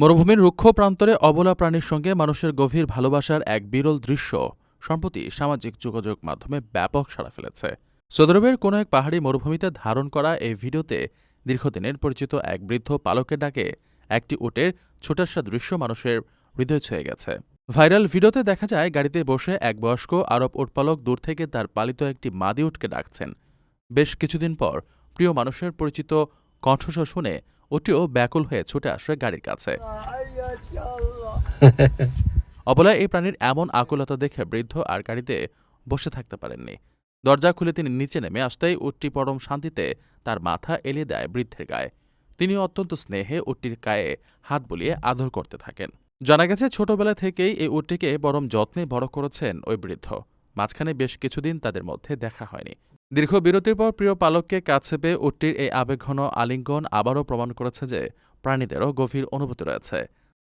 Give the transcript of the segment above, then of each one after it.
মরুভূমির রুক্ষ প্রান্তরে অবলা প্রাণীর সঙ্গে মানুষের গভীর ভালোবাসার এক বিরল দৃশ্য সম্প্রতি সামাজিক যোগাযোগ মাধ্যমে ব্যাপক সাড়া ফেলেছে। সৌদি আরবের কোনো এক পাহাড়ি মরুভূমিতে ধারণ করা এই ভিডিওতে দীর্ঘদিনের পরিচিত এক বৃদ্ধ পালকের ডাকে একটি উটের ছোটাসা দৃশ্য মানুষের হৃদয় ছুঁয়ে গেছে। ভাইরাল ভিডিওতে দেখা যায় গাড়িতে বসে এক বয়স্ক আরব উটপালক দূর থেকে তার পালিত একটি মাদি উটকে ডাকছেন। বেশ কিছুদিন পর প্রিয় মানুষের পরিচিত কণ্ঠস্বর শুনে উটটিও ব্যাকুল হয়ে ছুটে আসে গাড়ির কাছে। অবলা এই প্রাণীর এমন আকুলতা দেখে বৃদ্ধ আর গাড়িতে বসে থাকতে পারেননি। দরজা খুলে তিনি নিচে নেমে আসতেই উটটি পরম শান্তিতে তার মাথা এলিয়ে দেয় বৃদ্ধের গায়ে। তিনি অত্যন্ত স্নেহে উটটির গায়ে হাত বুলিয়ে আদর করতে থাকেন। জানা গেছে ছোটবেলা থেকেই এই উটটিকে পরম যত্নে বড় করেছেন ওই বৃদ্ধ। মাঝখানে বেশ কিছুদিন তাদের মধ্যে দেখা হয়নি। দীর্ঘ বিরতির পর প্রিয় পালককে কাছে পেয়ে উটটির এই আবেগঘন আলিঙ্গন আবারও প্রমাণ করেছে যে প্রাণীদেরও গভীর অনুভূতি রয়েছে।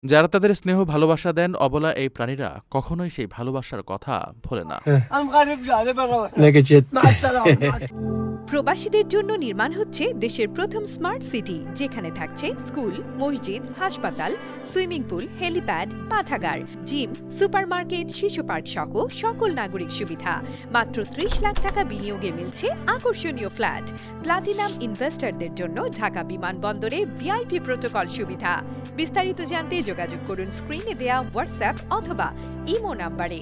যারা তাদের স্নেহ ভালোবাসা দেন, অবলা এই প্রাণীরা কখনোই সেই ভালোবাসার কথা ভোলে না। প্রবাসীদের জন্য নির্মাণ হচ্ছে দেশের প্রথম স্মার্ট সিটি, যেখানে থাকছে স্কুল, মসজিদ, হাসপাতাল, সুইমিং পুল, হেলিপ্যাড, পাঠাগার, জিম, সুপারমার্কেট, শিশু পার্ক সহ সকল নাগরিক সুবিধা। মাত্র ৩০ লাখ টাকা বিনিয়োগে মিলছে আকর্ষণীয় ফ্ল্যাট। প্লাটিনাম ইনভেস্টরদের জন্য ঢাকা বিমানবন্দরে ভিআইপি প্রোটোকল সুবিধা। বিস্তারিত জানতে যোগাযোগ করুন স্ক্রিনে দেয়া হোয়াটসঅ্যাপ অথবা ইমো নাম্বারে।